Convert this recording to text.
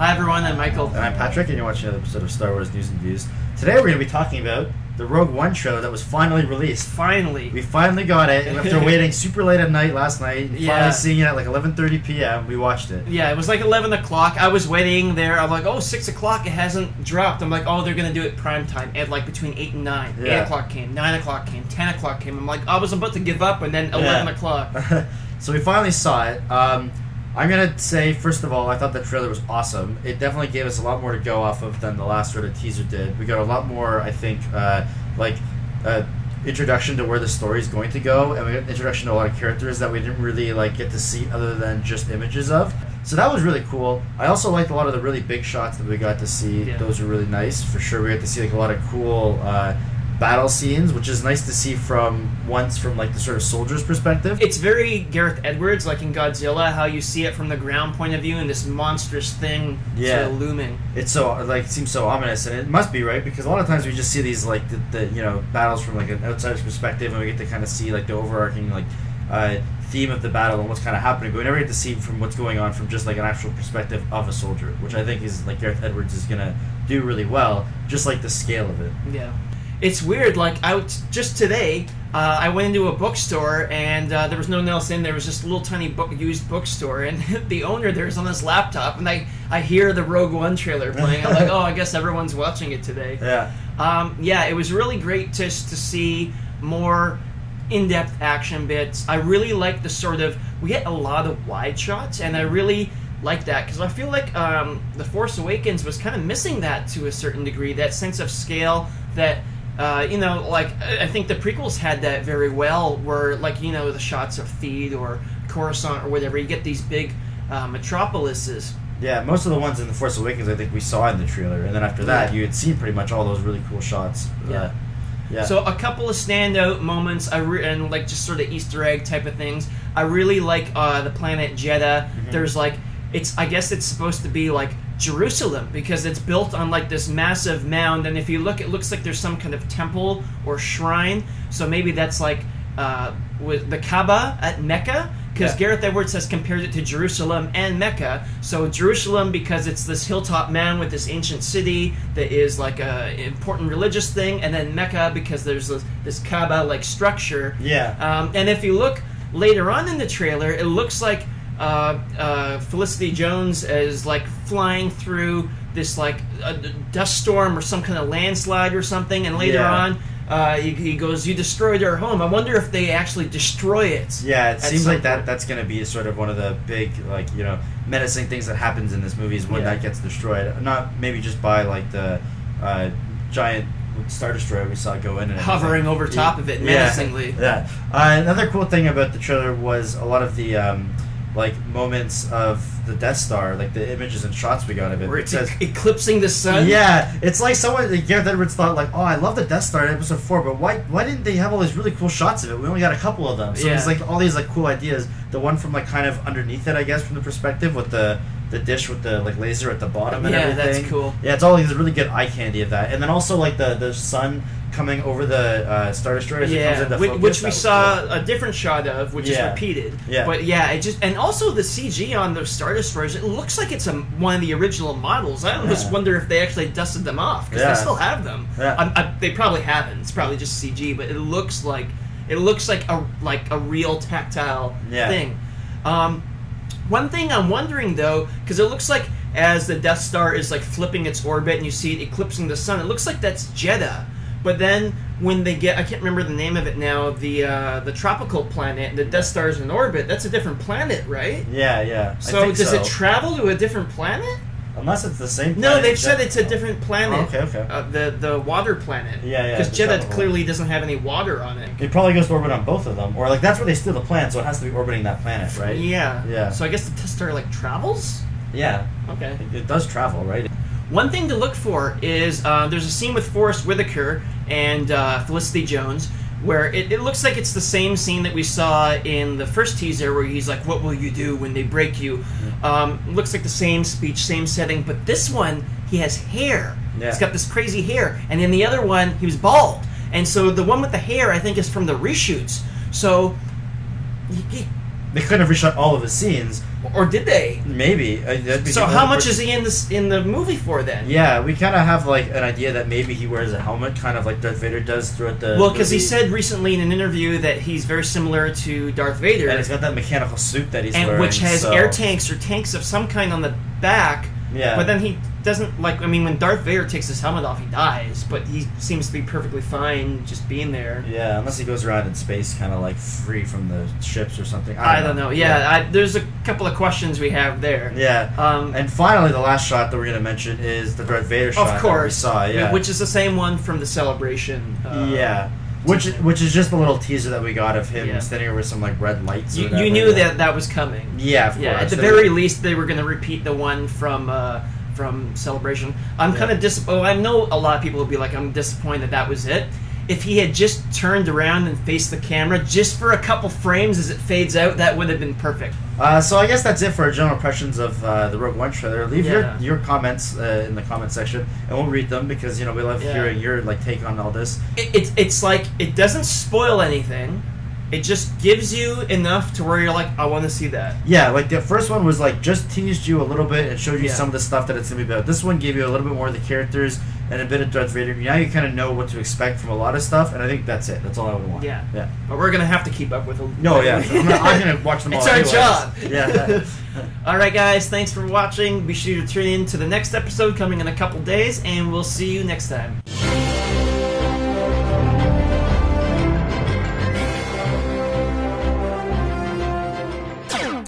Hi everyone, I'm Michael. And I'm Patrick, and you're watching another episode of Star Wars News and Views. Today we're going to be talking about the Rogue One trailer that was finally released. Finally. We finally got it, and after waiting super late at night last night, finally seeing it at like 11:30 p.m., we watched it. Yeah, it was like 11 o'clock. I was waiting there. I'm like, 6 o'clock, it hasn't dropped. I'm like, they're going to do it prime time at like between 8 and 9. Yeah. 8 o'clock came, 9 o'clock came, 10 o'clock came. I'm like, I was about to give up, and then 11 o'clock. So we finally saw it. I'm going to say, first of all, I thought the trailer was awesome. It definitely gave us a lot more to go off of than the last sort of teaser did. We got a lot more, I think, introduction to where the story's going to go, and we got introduction to a lot of characters that we didn't really get to see other than just images of. So that was really cool. I also liked a lot of the really big shots that we got to see. Yeah. Those were really nice. For sure, we got to see a lot of cool battle scenes, which is nice to see from the sort of soldier's perspective. It's very Gareth Edwards, like in Godzilla, how you see it from the ground point of view and this monstrous thing sort of looming. It's so it seems so ominous, and it must be, right? Because a lot of times we just see these the battles from an outsider's perspective, and we get to kind of see the overarching theme of the battle and what's kind of happening, but we never get to see from what's going on from just an actual perspective of a soldier, which I think is Gareth Edwards is gonna do really well, just the scale of it. Yeah. It's weird, just today, I went into a bookstore, and there was no one else in there. It was just a little tiny used bookstore, and the owner there is on this laptop, and I hear the Rogue One trailer playing. I'm like, I guess everyone's watching it today. Yeah. It was really great just to see more in-depth action bits. I really like we get a lot of wide shots, and I really like that, because I feel like The Force Awakens was kind of missing that to a certain degree, that sense of scale that... I think the prequels had that very well, where, the shots of Theed or Coruscant or whatever, you get these big metropolises. Yeah, most of the ones in The Force Awakens I think we saw in the trailer, and then after that you had seen pretty much all those really cool shots. Yeah. So a couple of standout moments, and just sort of Easter egg type of things. I really like the planet Jeddah. Mm-hmm. There's I guess it's supposed to be Jerusalem, because it's built on this massive mound, and if you look, it looks like there's some kind of temple or shrine. So maybe that's with the Kaaba at Mecca, because Gareth Edwards has compared it to Jerusalem and Mecca. So Jerusalem because it's this hilltop mound with this ancient city that is a important religious thing, and then Mecca because there's this Kaaba structure. Yeah. And if you look later on in the trailer, it looks like Felicity Jones is flying through this a dust storm or some kind of landslide or something, and later on he goes, "You destroyed our home." I wonder if they actually destroy it. Yeah, it seems like that's going to be sort of one of the big menacing things that happens in this movie is when that gets destroyed. Not maybe just by the giant Star Destroyer we saw go in and hovering over top of it menacingly. Yeah. Another cool thing about the trailer was a lot of the moments of the Death Star, the images and shots we got of it. Where it's eclipsing the sun? Yeah, it's Gareth Edwards thought, I love the Death Star in Episode 4, but why didn't they have all these really cool shots of it? We only got a couple of them. So it's all these cool ideas. The one from kind of underneath it, I guess, from the perspective with the dish with the laser at the bottom and everything. Yeah, that's cool. Yeah, it's all these really good eye candy of that. And then also the sun coming over the Star Destroyer as it comes into focus. Which we saw a different shot of, which is repeated. Yeah. But and also the CG on those Star Destroyers, it looks like it's one of the original models. I almost wonder if they actually dusted them off, because they still have them. Yeah. They probably haven't. It's probably just CG, but it looks like a real tactile thing. One thing I'm wondering though, because it looks like as the Death Star is flipping its orbit and you see it eclipsing the sun, it looks like that's Jeddah. But then when they get, I can't remember the name of it now, the tropical planet, the Death Star's in orbit, that's a different planet, right? Yeah. So does it travel to a different planet? Unless it's the same planet. No, they've said it's a different planet. Oh, okay. The water planet. Yeah. Because Jeddah clearly doesn't have any water on it. It probably goes to orbit on both of them. Or that's where they steal the planet, so it has to be orbiting that planet, right? Yeah. So I guess the Death Star travels? Yeah. Okay. It does travel, right? One thing to look for is there's a scene with Forrest Whitaker and Felicity Jones where it looks like it's the same scene that we saw in the first teaser where he's like, "What will you do when they break you?" Looks like the same speech, same setting, but this one, he has hair. Yeah. He's got this crazy hair. And in the other one, he was bald. And so the one with the hair, I think, is from the reshoots. So... They couldn't have reshot all of his scenes, Or did they? Maybe. So how much is he in the movie for then? Yeah, we kind of have like an idea that maybe he wears a helmet, kind of like Darth Vader does throughout the. Well, because he said recently in an interview that he's very similar to Darth Vader, and he's got that mechanical suit that he's wearing, which has air tanks or tanks of some kind on the back. Yeah. But then he doesn't when Darth Vader takes his helmet off, he dies. But he seems to be perfectly fine just being there. Yeah, unless he goes around in space, kind of like free from the ships or something. I don't know. Yeah, there's a couple of questions we have there. Yeah. And finally, the last shot that we're going to mention is the Darth Vader shot. Of course, that we saw. Yeah, which is the same one from the Celebration. Yeah. Which is just a little teaser that we got of him standing over some like red lights. You knew that was coming. Yeah, of course. At the very least, they were going to repeat the one from Celebration. I'm kind of disappointed. I know a lot of people will be like, I'm disappointed that was it. If he had just turned around and faced the camera just for a couple frames as it fades out, that would have been perfect. So I guess that's it for our general impressions of the Rogue One trailer. Leave your comments in the comment section, and we'll read them because we love hearing your take on all this. It's like it doesn't spoil anything. It just gives you enough to where you're like, I want to see that. Yeah, like the first one was like just teased you a little bit and showed you some of the stuff that it's going to be about. This one gave you a little bit more of the characters and a bit of Darth Vader. Now you kind of know what to expect from a lot of stuff, and I think that's it. That's all I would want. Yeah. But we're going to have to keep up with it. No, yeah. I'm going to watch them all. It's our job. Yeah. All right, guys. Thanks for watching. Be sure to tune in to the next episode coming in a couple days, and we'll see you next time.